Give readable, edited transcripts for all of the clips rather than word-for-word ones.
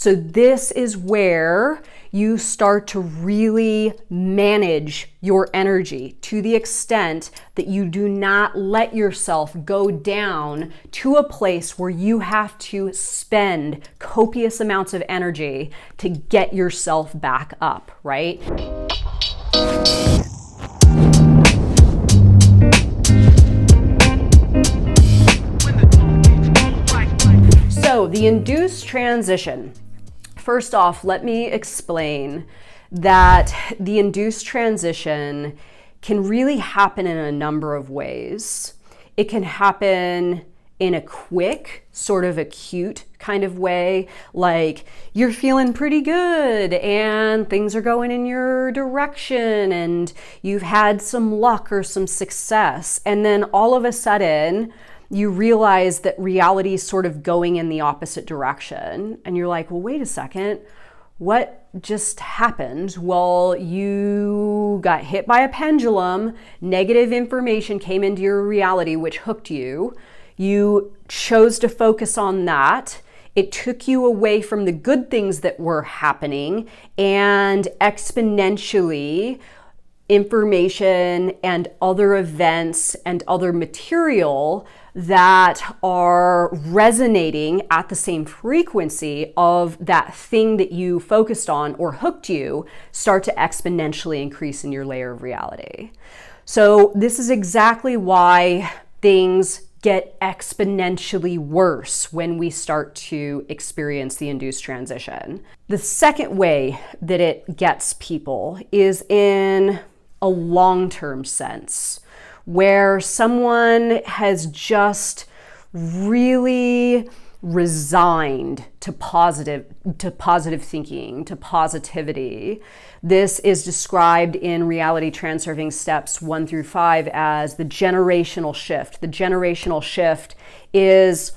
So this is where you start to really manage your energy to the extent that you do not let yourself go down to a place where you have to spend copious amounts of energy to get yourself back up, right? So the induced transition. First off, let me explain that the induced transition can really happen in a number of ways. It can happen in a quick, sort of acute kind of way, like you're feeling pretty good and things are going in your direction and you've had some luck or some success, and then all of a sudden you realize that reality is sort of going in the opposite direction. And you're like, well, wait a second, what just happened? Well, you got hit by a pendulum, negative information came into your reality, which hooked you. You chose to focus on that. It took you away from the good things that were happening, and exponentially information and other events and other material that are resonating at the same frequency of that thing that you focused on or hooked you start to exponentially increase in your layer of reality. So this is exactly why things get exponentially worse when we start to experience the induced transition. The second way that it gets people is in a long-term sense, where someone has just really resigned to positive thinking, to positivity. This is described in Reality Transurfing steps 1 through 5 as the generational shift. The generational shift is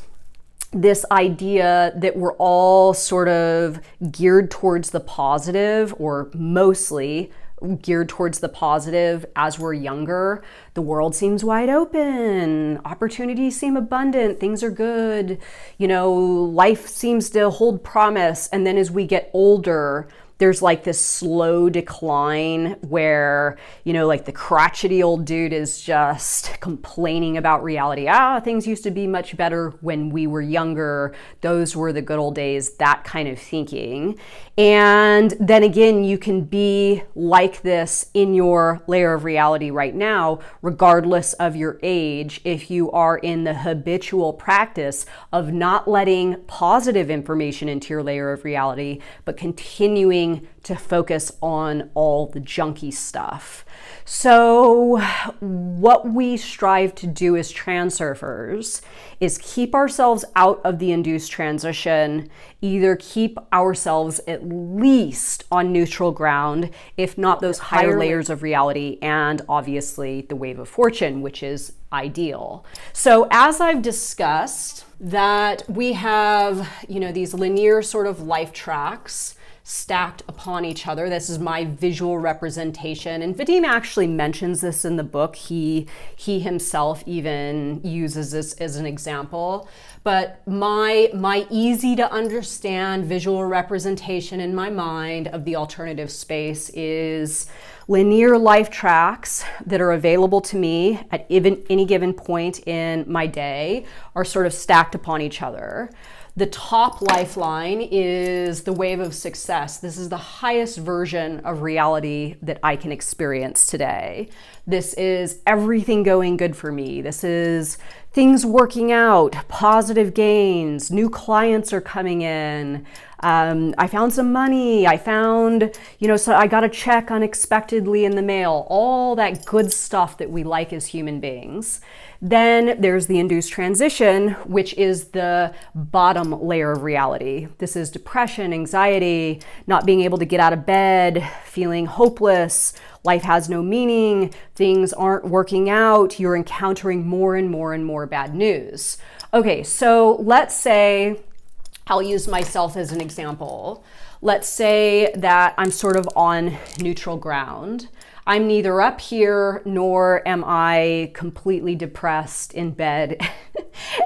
this idea that we're all sort of geared towards the positive, or mostly geared towards the positive as we're younger. The world seems wide open, opportunities seem abundant, things are good, life seems to hold promise. And then as we get older, there's like this slow decline where, like the crotchety old dude is just complaining about reality. Things used to be much better when we were younger. Those were the good old days, that kind of thinking. And then again, you can be like this in your layer of reality right now, regardless of your age, if you are in the habitual practice of not letting positive information into your layer of reality, but continuing to focus on all the junky stuff. So what we strive to do as transurfers is keep ourselves out of the induced transition, either keep ourselves at least on neutral ground, if not those higher layers of reality, and obviously the wave of fortune, which is ideal. So as I've discussed, that we have, these linear sort of life tracks stacked upon each other. This is my visual representation. And Vadim actually mentions this in the book. He himself even uses this as an example. But my easy to understand visual representation in my mind of the alternative space is linear life tracks that are available to me at any given point in my day are sort of stacked upon each other. The top lifeline is the wave of success. This is the highest version of reality that I can experience today. This is everything going good for me. This is things working out, positive gains, new clients are coming in. I found some money. I found, so I got a check unexpectedly in the mail, all that good stuff that we like as human beings. Then there's the induced transition, which is the bottom layer of reality. This is depression, anxiety, not being able to get out of bed, feeling hopeless, life has no meaning, things aren't working out, you're encountering more and more and more bad news. Okay, so let's say, I'll use myself as an example. Let's say that I'm sort of on neutral ground. I'm neither up here nor am I completely depressed in bed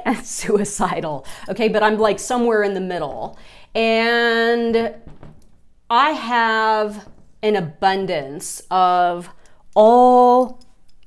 and suicidal. Okay, but I'm like somewhere in the middle. And I have an abundance of all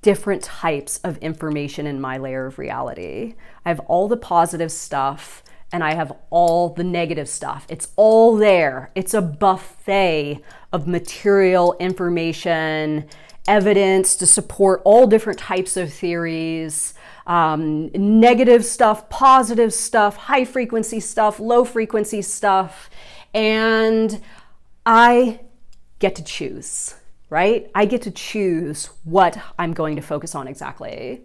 different types of information in my layer of reality. I have all the positive stuff and I have all the negative stuff. It's all there. It's a buffet of material information, evidence to support all different types of theories, negative stuff, positive stuff, high frequency stuff, low frequency stuff. And I get to choose, right? I get to choose what I'm going to focus on exactly.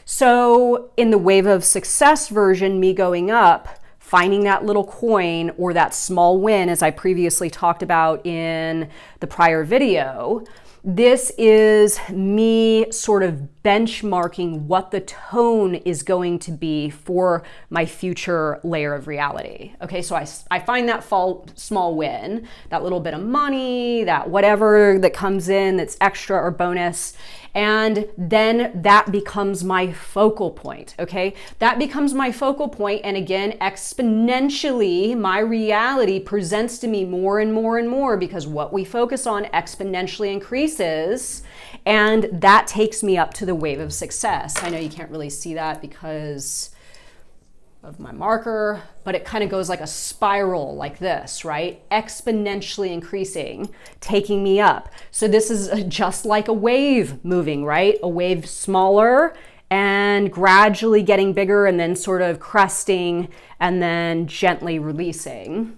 So in the Wave of Success version, me going up, finding that little coin or that small win, as I previously talked about in the prior video, this is me sort of benchmarking what the tone is going to be for my future layer of reality. Okay, so I find that small win, that little bit of money, that whatever that comes in that's extra or bonus, and then that becomes my focal point, okay? That becomes my focal point, and again, exponentially, my reality presents to me more and more and more because what we focus on exponentially increases, and that takes me up to the Wave of Success. I know you can't really see that because of my marker, but it kind of goes like a spiral like this, right? Exponentially increasing, taking me up. So this is just like a wave moving, right? A wave smaller and gradually getting bigger and then sort of cresting and then gently releasing.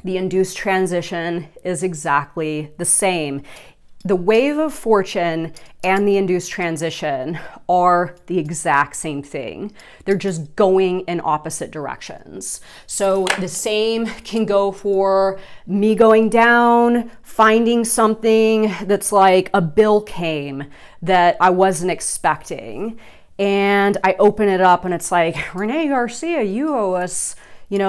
The induced transition is exactly the same. The wave of fortune and the induced transition are the exact same thing. They're just going in opposite directions. So the same can go for me going down, finding something that's like a bill came that I wasn't expecting. And I open it up and it's like, Renee Garcia, you owe us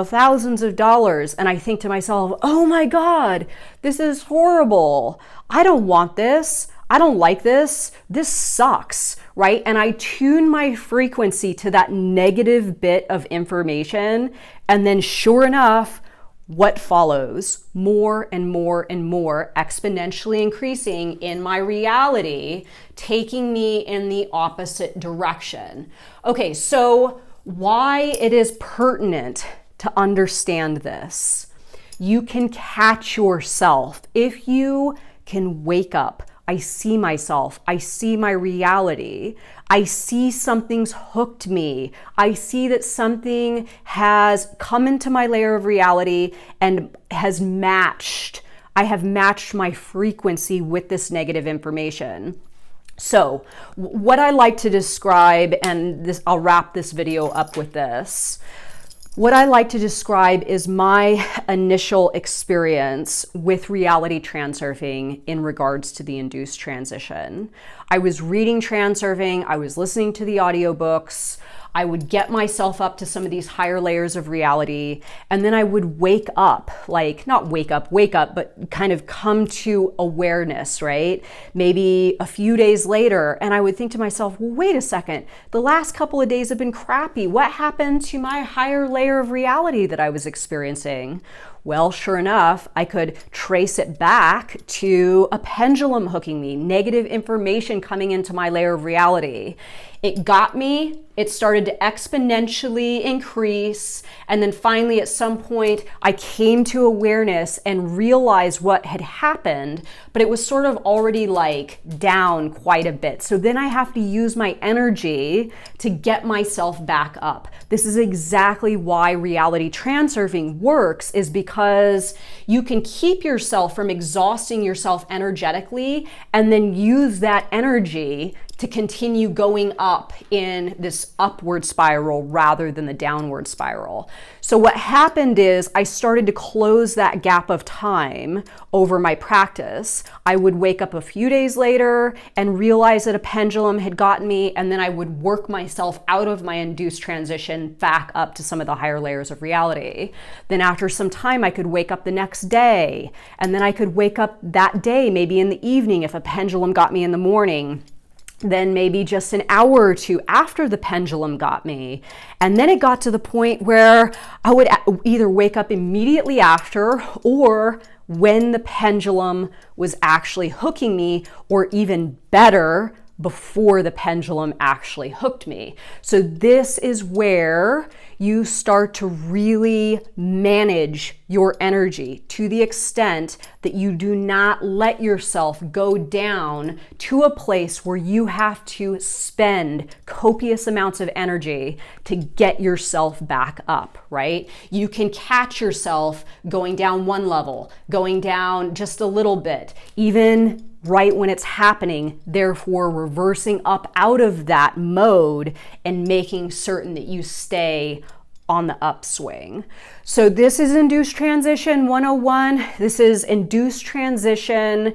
thousands of dollars. And I think to myself, oh my God, this is horrible. I don't want this. I don't like this. This sucks, right? And I tune my frequency to that negative bit of information. And then sure enough, what follows? More and more and more, exponentially increasing in my reality, taking me in the opposite direction. Okay, so why it is pertinent to understand this. You can catch yourself. If you can wake up, I see myself, I see my reality, I see something's hooked me, I see that something has come into my layer of reality and has matched, I have matched my frequency with this negative information. So what I like to describe, and this, I'll wrap this video up with this. What I like to describe is my initial experience with reality transurfing in regards to the induced transition. I was reading Transurfing, I was listening to the audiobooks, I would get myself up to some of these higher layers of reality, and then I would wake up, like not wake up, but kind of come to awareness, right? Maybe a few days later, and I would think to myself, well, wait a second, the last couple of days have been crappy. What happened to my higher layer of reality that I was experiencing? Well, sure enough, I could trace it back to a pendulum hooking me, negative information coming into my layer of reality. It got me, it started to exponentially increase, and then finally at some point I came to awareness and realized what had happened, but it was sort of already like down quite a bit. So then I have to use my energy to get myself back up. This is exactly why reality transurfing works, is because you can keep yourself from exhausting yourself energetically and then use that energy to continue going up in this upward spiral rather than the downward spiral. So what happened is I started to close that gap of time over my practice. I would wake up a few days later and realize that a pendulum had gotten me, and then I would work myself out of my induced transition back up to some of the higher layers of reality. Then after some time, I could wake up the next day, and then I could wake up that day, maybe in the evening if a pendulum got me in the morning. then maybe just an hour or two after the pendulum got me. And then it got to the point where I would either wake up immediately after, or when the pendulum was actually hooking me, or even better, before the pendulum actually hooked me. So this is where you start to really manage your energy to the extent that you do not let yourself go down to a place where you have to spend copious amounts of energy to get yourself back up, right? You can catch yourself going down one level, going down just a little bit, even right when it's happening, therefore reversing up out of that mode and making certain that you stay on the upswing. So this is Induced Transition 101. This is Induced Transition,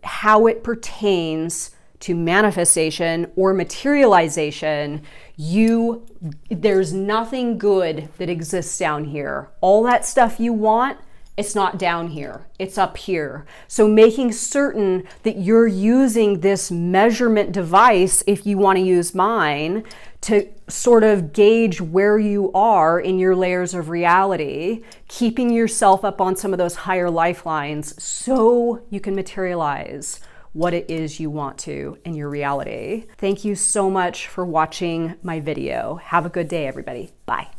how it pertains to manifestation or materialization. There's nothing good that exists down here. All that stuff you want, it's not down here, it's up here. So making certain that you're using this measurement device, if you want to use mine, to sort of gauge where you are in your layers of reality, keeping yourself up on some of those higher lifelines so you can materialize what it is you want to in your reality. Thank you so much for watching my video. Have a good day, everybody. Bye.